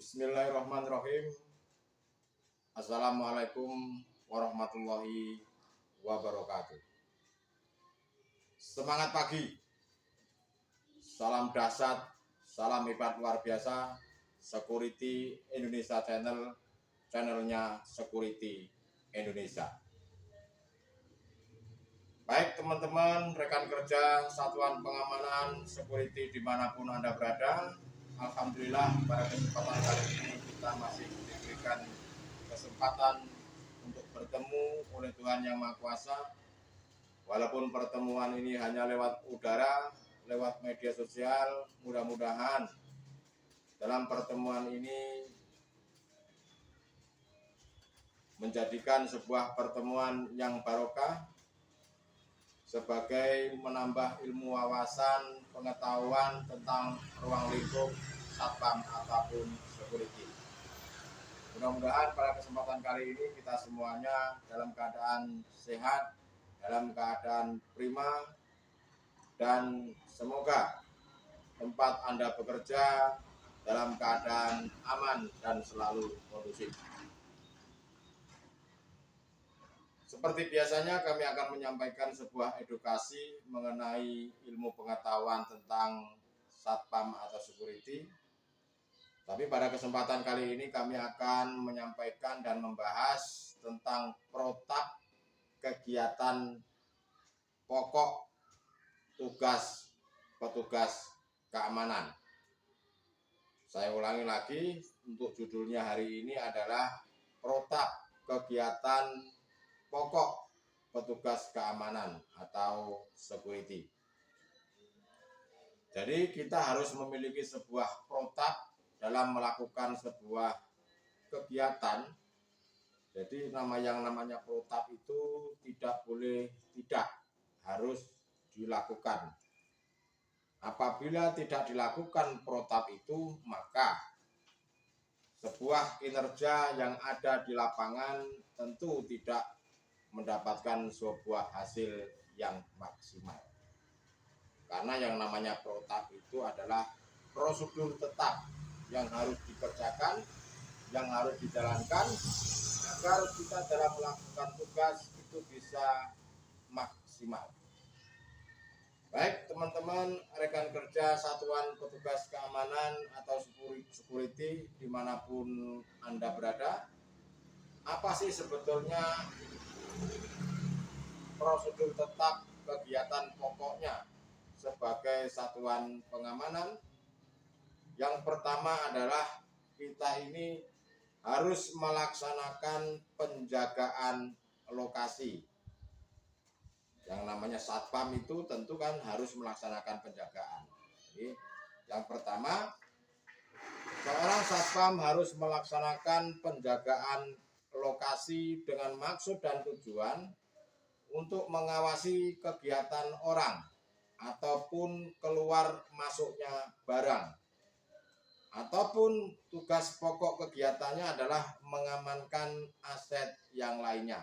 Bismillahirrahmanirrahim. Assalamualaikum warahmatullahi wabarakatuh. Semangat pagi. Salam dahsyat, salam hebat luar biasa. Security Indonesia channelnya Security Indonesia. Baik teman-teman, rekan kerja Satuan Pengamanan Security dimanapun Anda berada, alhamdulillah pada kesempatan kali ini kita masih diberikan kesempatan untuk bertemu oleh Tuhan Yang Maha Kuasa. Walaupun pertemuan ini hanya lewat udara, lewat media sosial, mudah-mudahan dalam pertemuan ini menjadikan sebuah pertemuan yang barokah sebagai menambah ilmu wawasan, pengetahuan tentang ruang lingkup satpam ataupun security. Mudah-mudahan pada kesempatan kali ini kita semuanya dalam keadaan sehat, dalam keadaan prima, dan semoga tempat Anda bekerja dalam keadaan aman dan selalu kondusif. Seperti biasanya kami akan menyampaikan sebuah edukasi mengenai ilmu pengetahuan tentang satpam atau security. Tapi pada kesempatan kali ini kami akan menyampaikan dan membahas tentang protap kegiatan pokok tugas petugas keamanan. Saya ulangi lagi, untuk judulnya hari ini adalah protap kegiatan pokok petugas keamanan atau security. Jadi kita harus memiliki sebuah protap dalam melakukan sebuah kegiatan. Jadi yang namanya protap itu tidak boleh tidak, harus dilakukan. Apabila tidak dilakukan protap itu, maka sebuah kinerja yang ada di lapangan tentu tidak mendapatkan sebuah hasil yang maksimal. Karena yang namanya protap itu adalah prosedur tetap yang harus dikerjakan, yang harus dijalankan agar kita dalam melakukan tugas itu bisa maksimal. Baik teman-teman rekan kerja Satuan Petugas Keamanan atau security dimanapun Anda berada, apa sih sebetulnya prosedur tetap kegiatan pokoknya sebagai satuan pengamanan? Yang pertama adalah kita ini harus melaksanakan penjagaan lokasi. Yang namanya satpam itu tentu kan harus melaksanakan penjagaan. Jadi yang pertama, seorang satpam harus melaksanakan penjagaan lokasi dengan maksud dan tujuan untuk mengawasi kegiatan orang ataupun keluar masuknya barang, ataupun tugas pokok kegiatannya adalah mengamankan aset yang lainnya.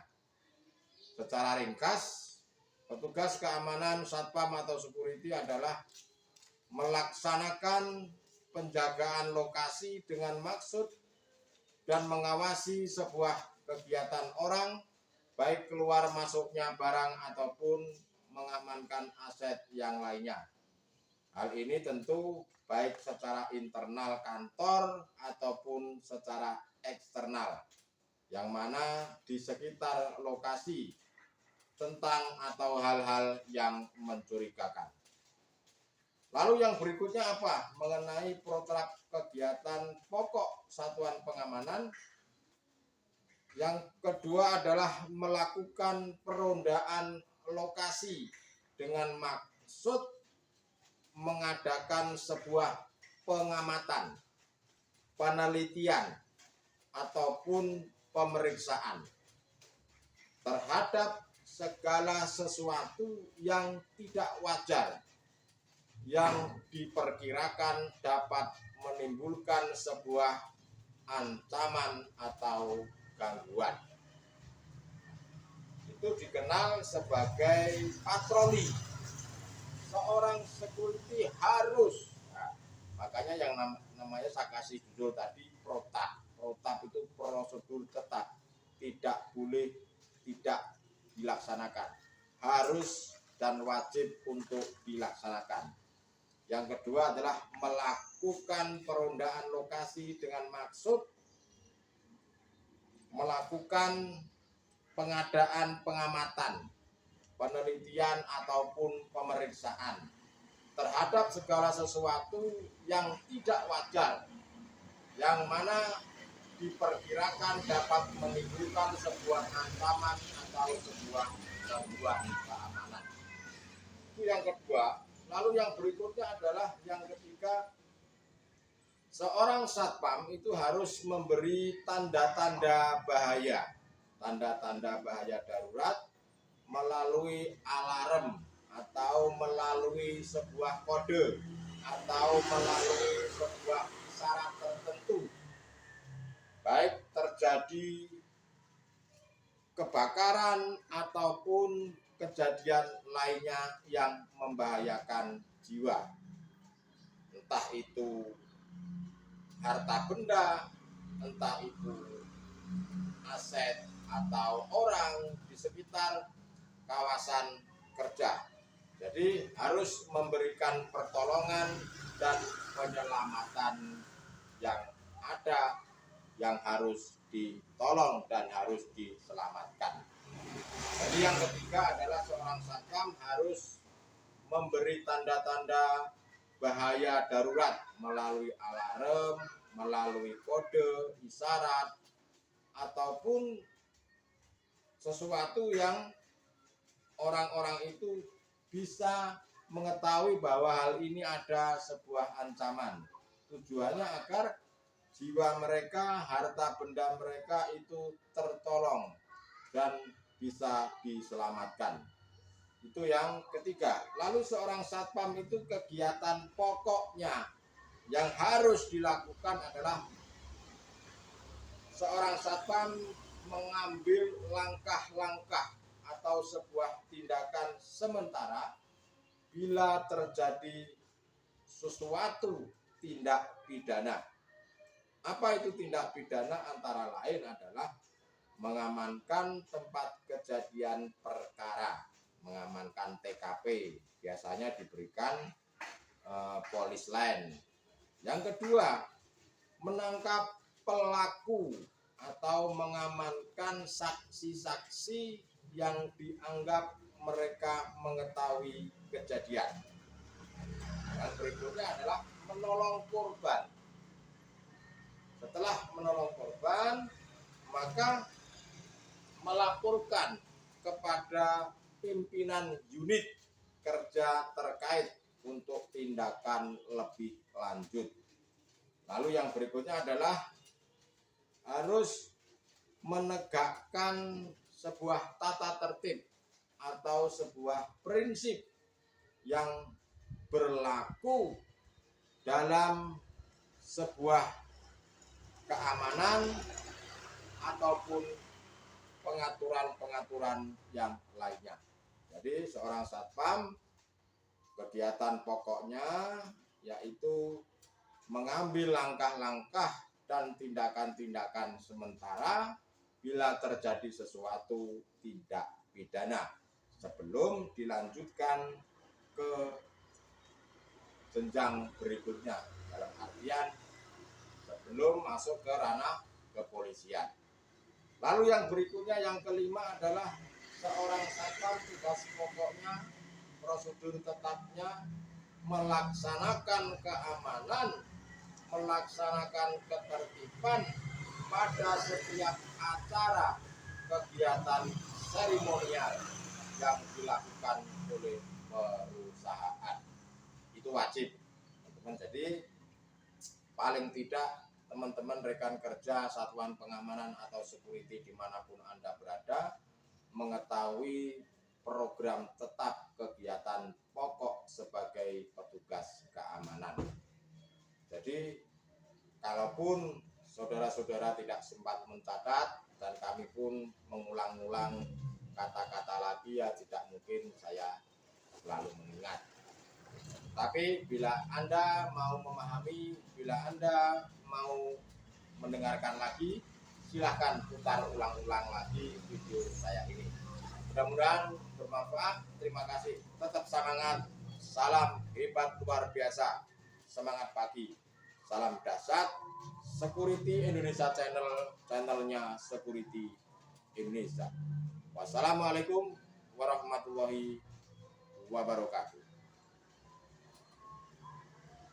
Secara ringkas, petugas keamanan satpam atau security adalah melaksanakan penjagaan lokasi dengan maksud dan mengawasi sebuah kegiatan orang, baik keluar masuknya barang ataupun mengamankan aset yang lainnya. Hal ini tentu baik secara internal kantor ataupun secara eksternal, yang mana di sekitar lokasi tentang atau hal-hal yang mencurigakan. Lalu yang berikutnya apa? Mengenai protap kegiatan pokok satuan pengamanan. Yang kedua adalah melakukan perondaan lokasi dengan maksud mengadakan sebuah pengamatan, penelitian, ataupun pemeriksaan terhadap segala sesuatu yang tidak wajar yang diperkirakan dapat menimbulkan sebuah ancaman atau gangguan. Itu dikenal sebagai patroli. Seorang security harus, makanya yang namanya saya kasih judul tadi protap. Protap itu prosedur tetap, tidak boleh tidak dilaksanakan, harus dan wajib untuk dilaksanakan. Yang kedua adalah melakukan perondaan lokasi dengan maksud melakukan pengadaan pengamatan, penelitian ataupun pemeriksaan terhadap segala sesuatu yang tidak wajar, yang mana diperkirakan dapat menimbulkan sebuah ancaman atau sebuah gangguan keamanan. Itu yang kedua. Lalu yang berikutnya adalah yang ketiga, seorang satpam itu harus memberi tanda-tanda bahaya, tanda-tanda bahaya darurat melalui alarm atau melalui sebuah kode atau melalui sebuah isyarat tertentu, baik terjadi kebakaran ataupun kejadian lainnya yang membahayakan jiwa, entah itu harta benda, entah itu aset atau orang di sekitar kawasan kerja. Jadi harus memberikan pertolongan dan penyelamatan yang ada, yang harus ditolong dan harus diselamatkan. Jadi yang ketiga adalah seorang satpam harus memberi tanda-tanda bahaya darurat melalui alarm, melalui kode, isyarat, ataupun sesuatu yang orang-orang itu bisa mengetahui bahwa hal ini ada sebuah ancaman. Tujuannya agar jiwa mereka, harta benda mereka itu tertolong dan bisa diselamatkan. Itu yang ketiga. Lalu seorang satpam itu kegiatan pokoknya yang harus dilakukan adalah seorang satpam mengambil langkah-langkah atau sebuah tindakan sementara bila terjadi sesuatu tindak pidana. Apa itu tindak pidana? Antara lain adalah mengamankan tempat kejadian perkara, mengamankan TKP, biasanya diberikan polis lain. Yang kedua, menangkap pelaku atau mengamankan saksi-saksi yang dianggap mereka mengetahui kejadian. Yang berikutnya adalah menolong korban. Setelah menolong korban, maka melaporkan kepada pimpinan unit kerja terkait untuk tindakan lebih lanjut. Lalu yang berikutnya adalah harus menegakkan sebuah tata tertib atau sebuah prinsip yang berlaku dalam sebuah keamanan ataupun pengaturan-pengaturan yang lainnya. Jadi seorang satpam kegiatan pokoknya yaitu mengambil langkah-langkah dan tindakan-tindakan sementara bila terjadi sesuatu tindak pidana sebelum dilanjutkan ke jenjang berikutnya, dalam artian sebelum masuk ke ranah kepolisian. Lalu yang berikutnya, yang kelima adalah seorang satpam tugas pokoknya, prosedur tetapnya melaksanakan keamanan, melaksanakan ketertiban pada setiap acara kegiatan seremonial yang dilakukan oleh perusahaan. Itu wajib, teman-teman. Jadi paling tidak teman-teman rekan kerja satuan pengamanan atau security dimanapun Anda berada mengetahui program tetap kegiatan pokok sebagai petugas keamanan. Jadi kalaupun saudara-saudara tidak sempat mencatat dan kami pun mengulang-ulang kata-kata lagi, ya tidak mungkin saya selalu mengingat. Tapi bila Anda mau memahami, bila Anda mau mendengarkan lagi, silahkan putar ulang-ulang lagi video saya ini. Mudah-mudahan bermanfaat. Terima kasih. Tetap semangat. Salam hebat luar biasa. Semangat pagi. Salam dahsyat. Security Indonesia channelnya Security Indonesia. Wassalamualaikum warahmatullahi wabarakatuh.